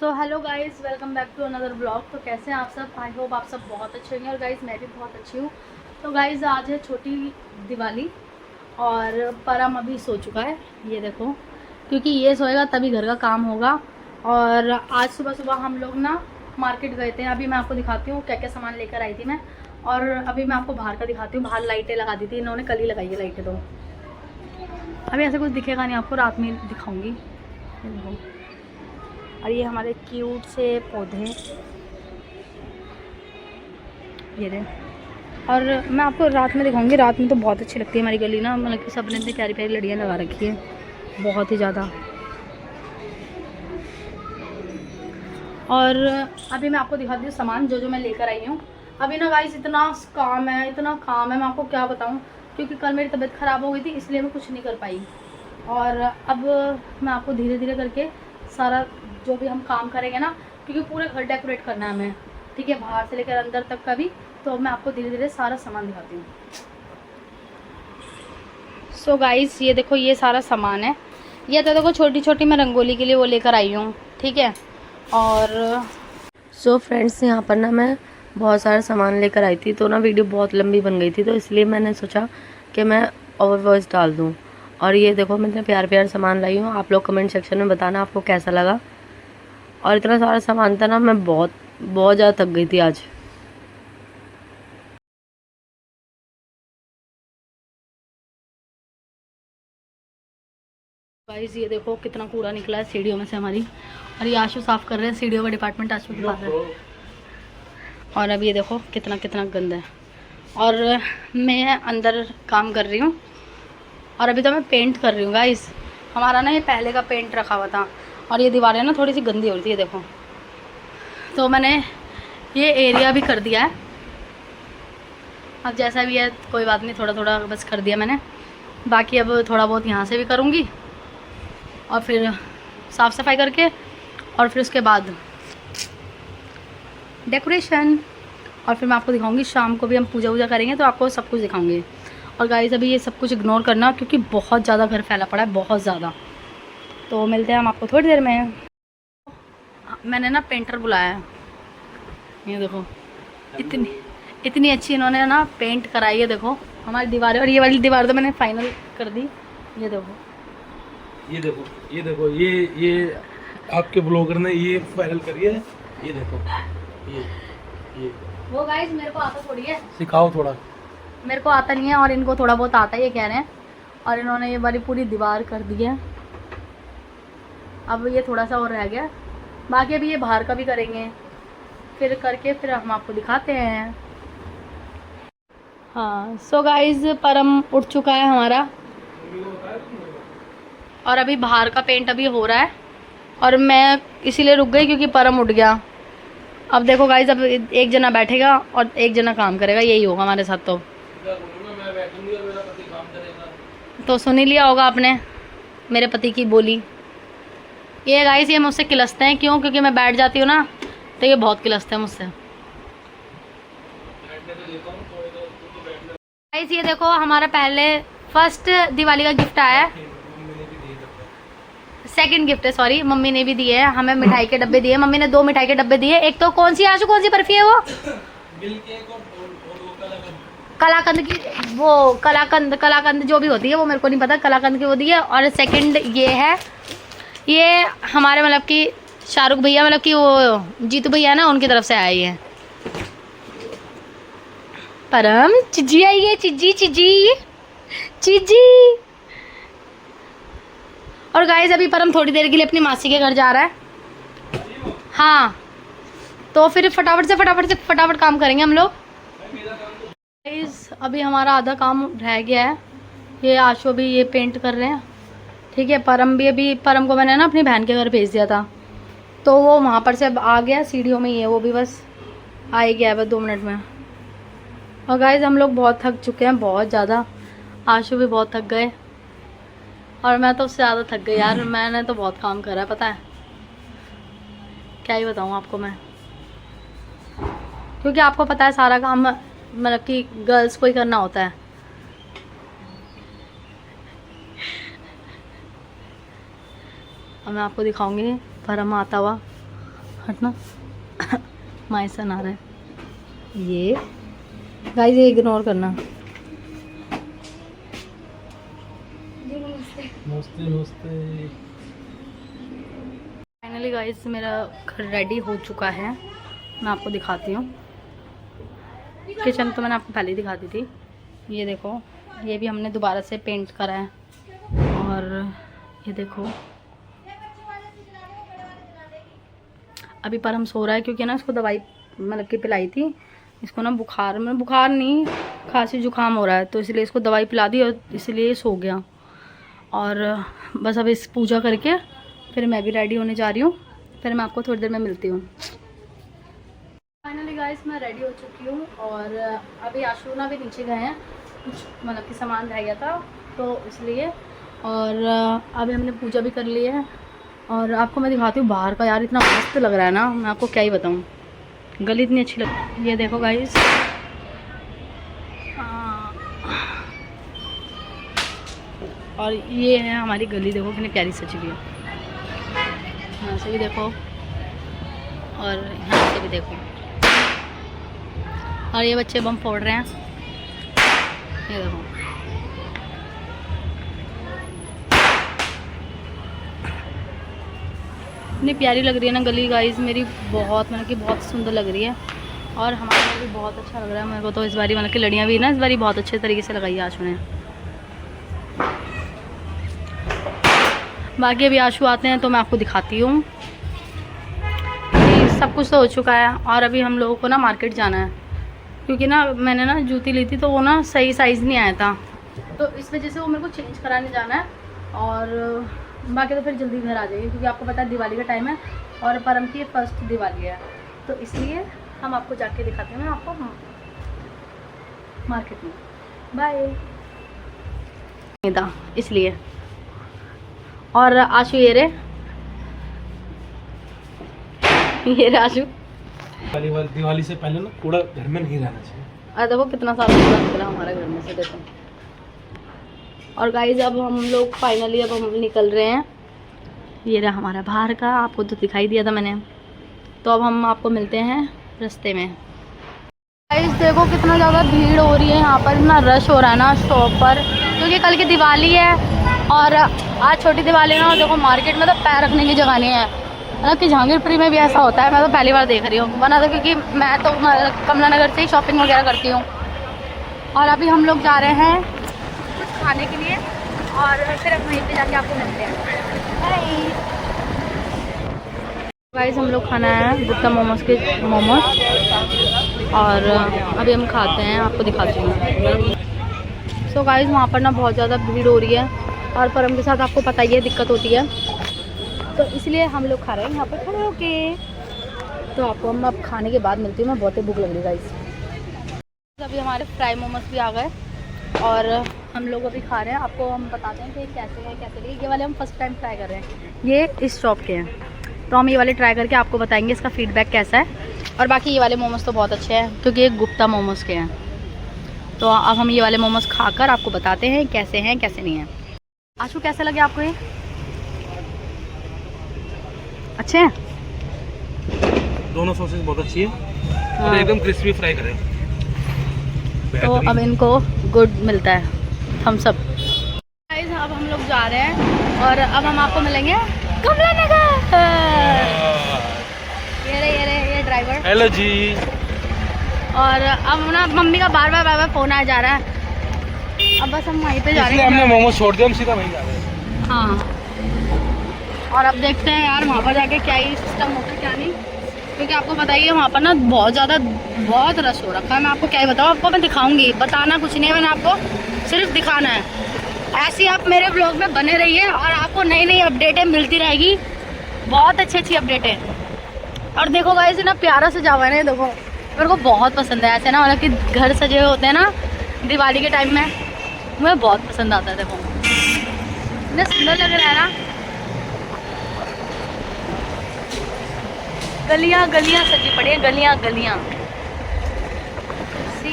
So hello guys, welcome back to another blog. तो कैसे हैं आप सब? आई होप आप सब बहुत अच्छे होंगे। और गाइज़ मैं भी बहुत अच्छी हूँ। तो गाइज़ आज है छोटी दिवाली और परम अभी सो चुका है, ये देखो, क्योंकि ये सोएगा तभी घर का काम होगा। और आज सुबह सुबह हम लोग ना मार्केट गए थे। अभी मैं आपको दिखाती हूँ क्या क्या सामान लेकर आई थी मैं। और अभी मैं आपको बाहर का दिखाती हूँ। बाहर लाइटें लगा दी थी इन्होंने, कल ही लगाई है लाइटें। तो अभी ऐसे कुछ दिखेगा नहीं आपको, रात में दिखाऊँगी। और ये हमारे क्यूट से पौधे, ये दे। और मैं आपको रात में दिखाऊंगी। रात में तो बहुत अच्छी लगती है हमारी गली ना, मतलब कि सबने इतनी प्यारी प्यारी लड़ियाँ लगा रखी है, बहुत ही ज़्यादा। और अभी मैं आपको दिखाती हूँ सामान जो जो मैं लेकर आई हूँ। अभी ना गाइस इतना काम है, इतना काम है, मैं आपको क्या बताऊँ, क्योंकि कल मेरी तबीयत ख़राब हो गई थी, इसलिए मैं कुछ नहीं कर पाई। और अब मैं आपको धीरे धीरे करके सारा जो भी हम काम करेंगे ना, क्योंकि पूरे घर डेकोरेट करना है हमें, ठीक है, बाहर से लेकर अंदर तक का भी। तो मैं आपको धीरे धीरे सारा सामान दिखाती हूँ। सो गाइस ये देखो, ये सारा सामान है। ये तो देखो छोटी छोटी मैं रंगोली के लिए वो लेकर आई हूँ, ठीक है। और सो फ्रेंड्स, यहाँ पर ना मैं बहुत सारा सामान लेकर आई थी, तो ना वीडियो बहुत लंबी बन गई थी, तो इसलिए मैंने सोचा कि मैं ओवर वॉइस डाल दूँ। और ये देखो मैं इतने प्यार प्यार सामान लाई हूँ, आप लोग कमेंट सेक्शन में बताना आपको कैसा लगा। और इतना सारा सामान था ना, मैं बहुत बहुत ज़्यादा थक गई थी आज। गाइस ये देखो कितना कूड़ा निकला है सीढ़ियों में से हमारी। और ये आशु साफ़ कर रहे हैं, सीढ़ियों का डिपार्टमेंट आशु के पास है। और अब ये देखो कितना कितना गंदा है। और मैं अंदर काम कर रही हूँ। और अभी तो मैं पेंट कर रही हूँ गाइस। हमारा ना ये पहले का पेंट रखा हुआ था, और ये दीवारें ना थोड़ी सी गंदी हो रही थी, ये देखो। तो मैंने ये एरिया भी कर दिया है। अब जैसा भी है कोई बात नहीं, थोड़ा थोड़ा बस कर दिया मैंने। बाकी अब थोड़ा बहुत यहाँ से भी करूँगी, और फिर साफ़ सफाई करके, और फिर उसके बाद डेकोरेशन। और फिर मैं आपको दिखाऊंगी शाम को भी हम पूजा वूजा करेंगे, तो आपको सब कुछ दिखाऊंगी। और गाइस अभी ये सब कुछ इग्नोर करना, क्योंकि बहुत ज़्यादा घर फैला पड़ा है, बहुत ज़्यादा। तो मिलते हैं हम आपको थोड़ी देर में। मैंने ना पेंटर बुलाया है, ये देखो, इतनी इतनी अच्छी इन्होंने ना पेंट कराई है, देखो हमारी दीवारें। और ये वाली दीवार तो मैंने फाइनल कर दी, ये देखो, ये देखो, ये देखो, ये आपके ब्लॉगर ने ये फाइनल करी है। ये देखो, ये वो गाइस मेरे को आता थोड़ी है, सिखाओ थोड़ा। मेरे को आता नहीं है, और इनको थोड़ा बहुत आता है, ये कह रहे हैं। और इन्होंने ये वाली पूरी दीवार कर दी है। अब ये थोड़ा सा और रह गया, बाकी अभी ये बाहर का भी करेंगे, फिर करके फिर हम आपको दिखाते हैं। हाँ सो गाइस, परम उठ चुका है हमारा, और अभी बाहर का पेंट अभी हो रहा है। और मैं इसीलिए रुक गई क्योंकि परम उठ गया। अब देखो गाइस, अब एक जना बैठेगा और एक जना काम करेगा, यही होगा हमारे साथ। तो सुन ही लिया होगा आपने मेरे पति की बोली। ये गाइस ये मुझसे किलसते हैं, क्यों? क्योंकि मैं बैठ जाती हूँ ना, तो ये बहुत किलसते हैं मुझसे। गाइस ये देखो हमारा पहले फर्स्ट दिवाली का गिफ्ट आया है, सेकंड गिफ्ट है, सॉरी, मम्मी ने भी दिए हैं हमें, मिठाई के डब्बे दिए। मम्मी ने 2 मिठाई के डब्बे दिए। एक तो कौन सी आशु, कौन सी बर्फी है वो? कलाकंद की, वो कलाकंद जो भी होती है वो मेरे को नहीं पता, कलाकंद की वो दी है। और सेकंड ये है, ये हमारे मतलब कि शाहरुख भैया, मतलब कि वो जीतू भैया ना, उनकी तरफ से आई है। परम चिज्जी आई है, चिज्जी चिज्जी चिज्जी। और गाइस अभी परम थोड़ी देर के लिए अपनी मासी के घर जा रहा है। हाँ, तो फिर फटाफट काम करेंगे हम लोग। गाइस अभी हमारा आधा काम रह गया है। ये आशु भी ये पेंट कर रहे हैं, ठीक है। परम भी, अभी परम को मैंने ना अपनी बहन के घर भेज दिया था, तो वो वहाँ पर से अब आ गया, सीढ़ियों में ही है वो भी, बस आ ही गया है, बस 2 मिनट में। और गाइस हम लोग बहुत थक चुके हैं, बहुत ज़्यादा। आशु भी बहुत थक गए, और मैं तो उससे ज़्यादा थक गई यार। मैंने तो बहुत काम करा है, पता है, क्या ही बताऊँ आपको मैं, क्योंकि आपको पता है सारा काम मतलब कि गर्ल्स को ही करना होता है। अब मैं आपको दिखाऊंगी परम आता हुआ। हटना। माई सन आ रहा है ये। गाइस ये इग्नोर करना। नमस्ते नमस्ते। फाइनली गाइस मेरा घर रेडी हो चुका है। मैं आपको दिखाती हूँ। किचन तो मैंने आपको पहले ही दिखा दी थी। ये देखो, ये भी हमने दोबारा से पेंट करा है। और ये देखो, अभी पर हम सो रहा है क्योंकि ना इसको दवाई मतलब कि पिलाई थी। इसको ना बुखार नहीं, खांसी जुकाम हो रहा है, तो इसलिए इसको दवाई पिला दी और इसलिए सो गया। और बस अब इस पूजा करके फिर मैं भी रेडी होने जा रही हूँ। फिर मैं आपको थोड़ी देर में मिलती हूँ। फाइनली गाइस मैं रेडी हो चुकी हूँ और अभी आशुना भी नीचे गए हैं, कुछ मतलब कि सामान रह गया था तो इसलिए। और अभी हमने पूजा भी कर ली है और आपको मैं दिखाती हूँ बाहर का। यार इतना मस्त लग रहा है ना, मैं आपको क्या ही बताऊँ। गली इतनी अच्छी लग, ये देखो गाइस। और ये है हमारी गली, देखो कितनी प्यारी सजी हुई है। यहाँ से भी देखो और यहाँ से भी देखो। और ये बच्चे बम फोड़ रहे हैं, ये देखो। इतनी प्यारी लग रही है ना गली गाइस मेरी, बहुत मतलब कि बहुत सुंदर लग रही है। और हमारे लिए भी बहुत अच्छा लग रहा है मेरे को तो इस बारी, मतलब कि लड़ियाँ भी ना इस बारी बहुत अच्छे तरीके से लगाई है आशु ने। बाकी अभी आशु आते हैं तो मैं आपको दिखाती हूँ। सब कुछ तो हो चुका है और अभी हम लोगों को ना मार्केट जाना है क्योंकि ना मैंने ना जूती ली थी तो वो ना सही साइज़ नहीं आया था, तो इस वजह से वो मेरे को चेंज कराने जाना है। और बाकी तो फिर जल्दी घर आ जाएगी क्योंकि आपको पता है दिवाली का टाइम है और परम की फर्स्ट दिवाली है, तो इसलिए हम आपको जाके दिखाते हैं आपको मार्केट में। बाय। इसलिए और आशु ये रे आशु। दिवाली से पहले ना कूड़ा घर में नहीं रहना चाहिए। अरे देखो कितना सारा कूड़ा निकला हमारे घर में से, देखो। और गाइस अब हम लोग फाइनली अब हम निकल रहे हैं। ये रहा हमारा बाहर का, आपको तो दिखाई दिया था मैंने। तो अब हम आपको मिलते हैं रास्ते में। गाइस देखो कितना ज़्यादा भीड़ हो रही है यहाँ पर, इतना रश हो रहा है ना शॉप पर क्योंकि कल की दिवाली है और आज छोटी दिवाली ना। देखो मार्केट में तो पैर रखने की जगह नहीं है, मतलब कि जहांगीरपुरी में भी ऐसा होता है। मैं तो पहली बार देख रही हूँ, वरना तो क्योंकि मैं तो कमला नगर से ही शॉपिंग वगैरह करती हूँ। और अभी हम लोग जा रहे हैं कुछ खाने के लिए और फिर वहीं पे जाके आपको मिलते हैं। गाइस हम लोग खाना है गुप्ता मोमोज के मोमोज और अभी हम खाते हैं, आपको दिखाती हूँ। सो गाइस वहाँ पर ना बहुत ज़्यादा भीड़ हो रही है और परम के साथ आपको पता ही है दिक्कत होती है, तो इसलिए हम लोग खा रहे हैं यहाँ पर खड़े होके। तो आपको हम अब खाने के बाद मिलती हूँ, मैं बहुत ही भूख लग रही है गाइस। अभी हमारे फ्राई मोमोज भी आ गए और हम लोग अभी खा रहे हैं। आपको हम बताते हैं कि कैसे है कैसे नहीं। ये वाले हम फर्स्ट टाइम ट्राई कर रहे हैं, ये इस शॉप के हैं, तो हम ये वाले ट्राई करके आपको बताएंगे इसका फीडबैक कैसा है। और बाकी ये वाले मोमोज तो बहुत अच्छे हैं क्योंकि ये गुप्ता मोमोज के हैं। तो अब हम ये वाले मोमोज खाकर आपको बताते हैं कैसे हैं कैसे नहीं हैं। आशु कैसे लगे आपको ये? अच्छे हैं? दोनों सॉसेस बहुत अच्छी है और एकदम क्रिस्पी फ्राई करें। तो अब इनको गुड मिलता है थम्स अप। गाइस अब हम लोग जा रहे हैं और अब हम आपको मिलेंगे कमला नगर। ये ड्राइवर। हेलो जी। और अब ना मम्मी का बार बार फ़ोन आ जा रहा है। अब बस हम वहीं पे जा रहे हैं। हमने मोमोज छोड़ दिया, हम सीधा वहीं जा रहे हैं। हाँ और अब देखते हैं यार वहाँ पर जाके क्या ही सिस्टम होता है क्या नहीं, क्योंकि आपको बताइए वहाँ पर ना बहुत रश हो रखा है। मैं आपको क्या ही बताऊँ, आपको मैं दिखाऊंगी, बताना कुछ नहीं है मैंने, आपको सिर्फ दिखाना है। ऐसे आप मेरे ब्लॉग में बने रहिए और आपको नई नई अपडेटें मिलती रहेगी, बहुत अच्छी अपडेटें। और देखो गाइस ना प्यारा सजा हुआ है ना, देखो मेरे को बहुत पसंद है ऐसे ना, मतलब कि घर सजे हुए होते हैं ना दिवाली के टाइम में, मुझे बहुत पसंद आता है। देखो इतना सुंदर लग रहा है ना, गलियां सजी पड़ी है, गलियां सी।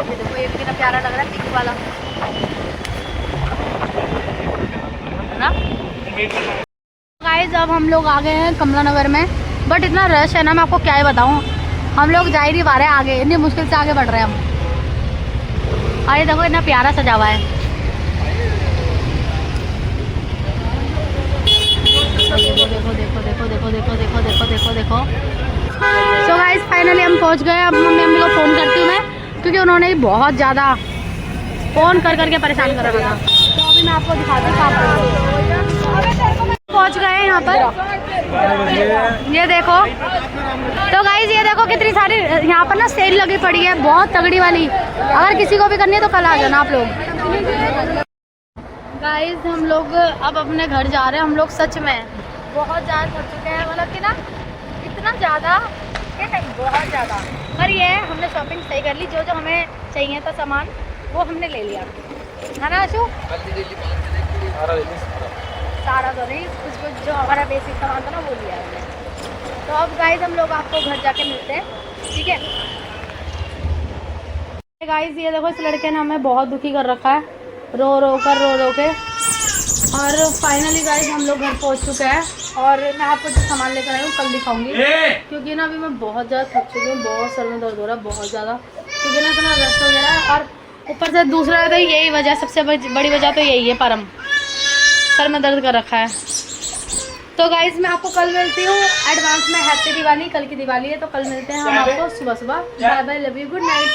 ये देखो ये कितना प्यारा लग रहा है पिंक वाला है ना। गाइज अब हम लोग आ गए हैं कमला नगर में, बट इतना रश है ना, मैं आपको क्या ही बताऊँ। हम लोग जा ही नहीं पा रहे आगे, इतनी मुश्किल से आगे बढ़ रहे हैं हम। और ये देखो इतना प्यारा सजा हुआ है। देखो देखो देखो देखो देखो देखो देखो देखो देखो देखो। सो गाइस फाइनली हम पहुंच गए। अब मम्मी अम्मी को फ़ोन करती हूँ मैं, क्योंकि उन्होंने ही बहुत ज़्यादा फ़ोन कर करके परेशान कर रखा था। तो अभी मैं आपको दिखाती हूँ। पहुंच गए यहाँ पर, ये देखो। तो गाइस ये देखो कितनी सारी यहाँ पर ना सेल लगी पड़ी है, बहुत तगड़ी वाली। अगर किसी को भी करनी है तो कल आ जाना आप लोग। गाइस हम लोग अब अपने घर जा रहे हैं। हम लोग सच में बहुत ज़्यादा थक चुके हैं, मतलब कि ना इतना ज़्यादा बहुत ज़्यादा। पर ये है हमने शॉपिंग सही कर ली, जो जो हमें चाहिए था सामान वो हमने ले लिया, है ना आशु? सारा तो नहीं, कुछ कुछ जो हमारा बेसिक सामान था ना वो लिया हमने। तो अब गाइस हम लोग आपको घर जाके मिलते हैं, ठीक है? गाइस ये देखो इस लड़के ने हमें बहुत दुखी कर रखा है, रो रो के। और फाइनली गाइस हम लोग घर पहुंच चुके हैं, और मैं आपको जो सामान लेकर आई हूँ कल दिखाऊंगी, क्योंकि ना अभी मैं बहुत ज़्यादा थक चुकी हूँ, बहुत सर में दर्द हो रहा है बहुत ज़्यादा, क्योंकि ना इतना रश वगैरह है। और ऊपर से दूसरा तो यही वजह, सबसे बड़ी वजह तो यही है, परम सर में दर्द कर रखा है। तो गाइस मैं आपको कल मिलती हूँ एडवांस में। हैप्पी दिवाली, कल की दिवाली है तो कल मिलते हैं हम आपको सुबह सुबह। Bye bye, love you, good night.